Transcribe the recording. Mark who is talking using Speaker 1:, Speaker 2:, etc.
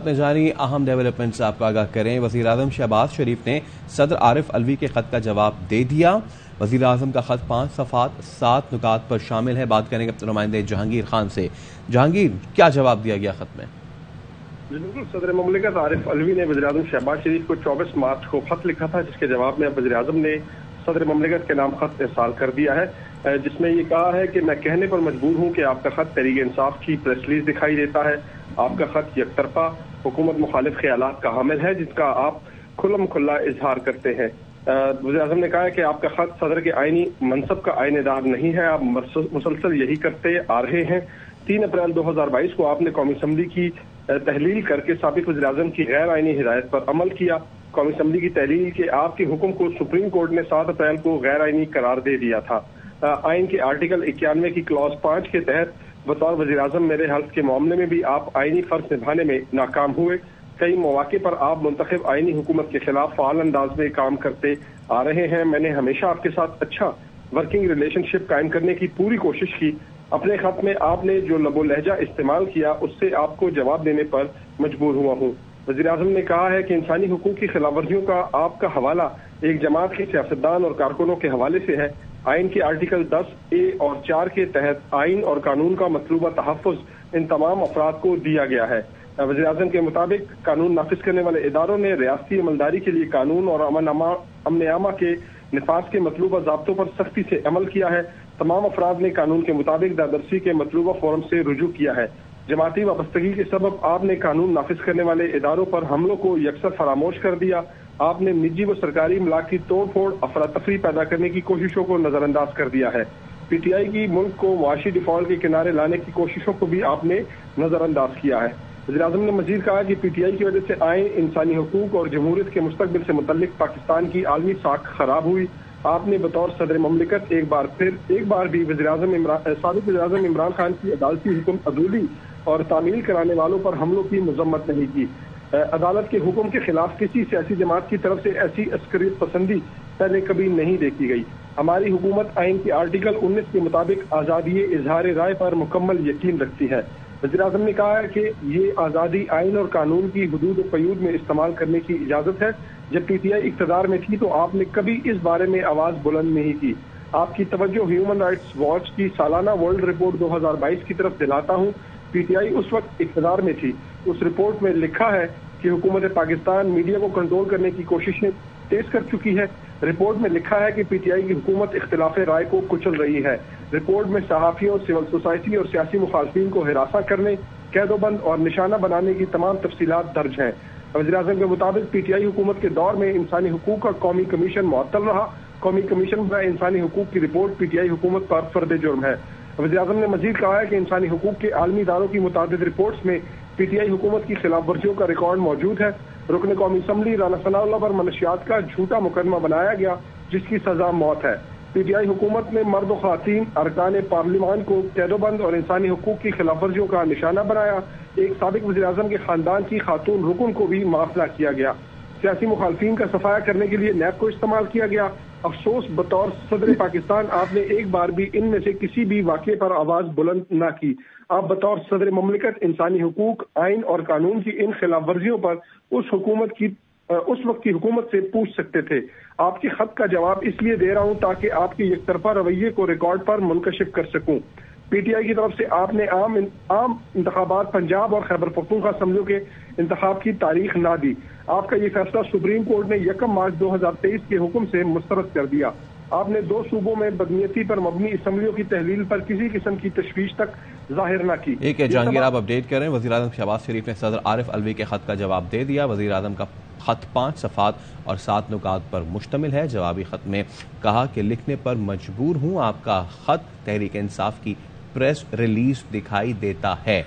Speaker 1: میں جاری اہم ڈیولپمنٹ سے آپ کو آگاہ کریں۔ وزیر اعظم شہباز شریف نے صدر عارف علوی کے خط کا جواب دے دیا۔ وزیر اعظم کا خط 5 صفحات 7 نکات پر شامل ہے۔ بات کریں گے نمائندے جہانگیر خان سے۔ جہانگیر، کیا جواب دیا گیا خط میں؟
Speaker 2: بالکل، صدر مملکت عارف علوی نے وزیر اعظم شہباز شریف کو 24 مارچ کو خط لکھا تھا، جس کے جواب میں وزیر اعظم نے صدر مملکت کے نام خط ارسال کر دیا ہے، جس میں یہ کہا ہے کہ میں کہنے پر مجبور ہوں کہ آپ کا خط تحریک انصاف کی پریس ریلیز دکھائی دیتا ہے۔ آپ کا خط یک طرفہ حکومت مخالف خیالات کا حامل ہے، جس کا آپ کھلم کھلا اظہار کرتے ہیں۔ وزیر اعظم نے کہا ہے کہ آپ کا خط صدر کے آئینی منصب کا آئین دار نہیں ہے، آپ مسلسل یہی کرتے آ رہے ہیں۔ 3 اپریل 2022 کو آپ نے قومی اسمبلی کی تحلیل کر کے سابق وزیر اعظم کی غیر آئینی ہدایت پر عمل کیا۔ قومی اسمبلی کی تحلیل کے آپ کے حکم کو سپریم کورٹ نے 7 اپریل کو غیر آئینی قرار دے دیا تھا۔ آئین کے آرٹیکل 91 کی کلاز 5 کے تحت بطور وزیر اعظم میرے حلف کے معاملے میں بھی آپ آئینی فرض نبھانے میں ناکام ہوئے۔ کئی مواقع پر آپ منتخب آئینی حکومت کے خلاف فعال انداز میں کام کرتے آ رہے ہیں۔ میں نے ہمیشہ آپ کے ساتھ اچھا ورکنگ ریلیشن شپ قائم کرنے کی پوری کوشش کی۔ اپنے خط میں آپ نے جو لب و لہجہ استعمال کیا، اس سے آپ کو جواب دینے پر مجبور ہوا ہوں۔ وزیر اعظم نے کہا ہے کہ انسانی حقوق کی خلاف ورزیوں کا آپ کا حوالہ ایک جماعت کے سیاستدان اور کارکنوں کے حوالے سے ہے۔ آئین کے آرٹیکل 10A اور 4 کے تحت آئین اور قانون کا مطلوبہ تحفظ ان تمام افراد کو دیا گیا ہے۔ وزیر اعظم کے مطابق قانون نافذ کرنے والے اداروں نے ریاستی عملداری کے لیے قانون اور امن عامہ کے نفاذ کے مطلوبہ ضابطوں پر سختی سے عمل کیا ہے۔ تمام افراد نے قانون کے مطابق دادرسی کے مطلوبہ فورم سے رجوع کیا ہے۔ جماعتی وابستگی کے سبب آپ نے قانون نافذ کرنے والے اداروں پر حملوں کو یکسر فراموش کر دیا۔ آپ نے نجی و سرکاری املاک کی توڑ پھوڑ، افراتفری پیدا کرنے کی کوششوں کو نظر انداز کر دیا ہے۔ پی ٹی آئی کی ملک کو معاشی ڈیفالٹ کے کنارے لانے کی کوششوں کو بھی آپ نے نظر انداز کیا ہے۔ وزیر اعظم نے مزید کہا کہ پی ٹی آئی کی وجہ سے آئین، انسانی حقوق اور جمہوریت کے مستقبل سے متعلق پاکستان کی عالمی ساکھ خراب ہوئی۔ آپ نے بطور صدر مملکت ایک بار بھی سابق وزیر اعظم عمران خان کی عدالتی حکم عدولی اور تعمیل کرانے والوں پر حملوں کی مذمت نہیں کی۔ عدالت کے حکم کے خلاف کسی سیاسی جماعت کی طرف سے ایسی عسکریت پسندی پہلے کبھی نہیں دیکھی گئی۔ ہماری حکومت آئین کے آرٹیکل 19 کے مطابق آزادی اظہار رائے پر مکمل یقین رکھتی ہے۔ وزیر اعظم نے کہا ہے کہ یہ آزادی آئین اور قانون کی حدود و قیود میں استعمال کرنے کی اجازت ہے۔ جب پی ٹی آئی اقتدار میں تھی تو آپ نے کبھی اس بارے میں آواز بلند نہیں کی۔ آپ کی توجہ ہیومن رائٹس واچ کی سالانہ ورلڈ رپورٹ 2022 کی طرف دلاتا ہوں۔ پی ٹی آئی اس وقت اقتدار میں تھی۔ اس رپورٹ میں لکھا ہے کہ حکومت پاکستان میڈیا کو کنٹرول کرنے کی کوششیں تیز کر چکی ہے۔ رپورٹ میں لکھا ہے کہ پی ٹی آئی کی حکومت اختلاف رائے کو کچل رہی ہے۔ رپورٹ میں صحافیوں، سول سوسائٹی اور سیاسی مخالفین کو ہراساں کرنے، قید و بند اور نشانہ بنانے کی تمام تفصیلات درج ہیں۔ وزیر اعظم کے مطابق پی ٹی آئی حکومت کے دور میں انسانی حقوق کا قومی کمیشن معطل رہا۔ قومی کمیشن برائے انسانی حقوق کی رپورٹ پی ٹی آئی حکومت پر فرد جرم ہے۔ وزیر اعظم نے مزید کہا ہے کہ انسانی حقوق کے عالمی اداروں کی متعدد رپورٹس میں پی ٹی آئی حکومت کی خلاف ورزیوں کا ریکارڈ موجود ہے۔ رکن قومی اسمبلی رانا ثناء اللہ پر منشیات کا جھوٹا مقدمہ بنایا گیا، جس کی سزا موت ہے۔ پی ٹی آئی حکومت نے مرد و خواتین ارکان پارلیمان کو قید و بند اور انسانی حقوق کی خلاف ورزیوں کا نشانہ بنایا۔ ایک سابق وزیر اعظم کے خاندان کی خاتون رکن کو بھی معاف نہ کیا گیا۔ سیاسی مخالفین کا صفایا کرنے کے لیے نیب کو استعمال کیا گیا۔ افسوس، بطور صدر پاکستان آپ نے ایک بار بھی ان میں سے کسی بھی واقعے پر آواز بلند نہ کی۔ آپ بطور صدر مملکت انسانی حقوق، آئین اور قانون کی ان خلاف ورزیوں پر اس وقت کی حکومت سے پوچھ سکتے تھے۔ آپ کے خط کا جواب اس لیے دے رہا ہوں تاکہ آپ کے یک طرفہ رویے کو ریکارڈ پر منکشف کر سکوں۔ پی ٹی آئی کی طرف سے آپ نے عام انتخابات پنجاب اور خیبر پختونخوا اسمبلیوں کے انتخاب کی تاریخ نہ دی۔ آپ کا یہ فیصلہ سپریم کورٹ نے 1 مارچ 2023 کے حکم سے مسترد کر دیا۔ آپ نے 2 صوبوں میں بدنیتی پر مبنی اسمبلیوں کی تحلیل پر کسی قسم کی تشویش تک ظاہر نہ کی۔
Speaker 1: ایک ہے جہانگیر، آپ اپڈیٹ کریں۔ وزیر اعظم شہباز شریف نے صدر عارف علوی کے خط کا جواب دے دیا۔ وزیر اعظم کا خط 5 صفحات اور 7 نکات پر مشتمل ہے۔ جوابی خط میں کہا کہ لکھنے پر مجبور ہوں، آپ کا خط تحریک انصاف کی پریس ریلیز دکھائی دیتا ہے۔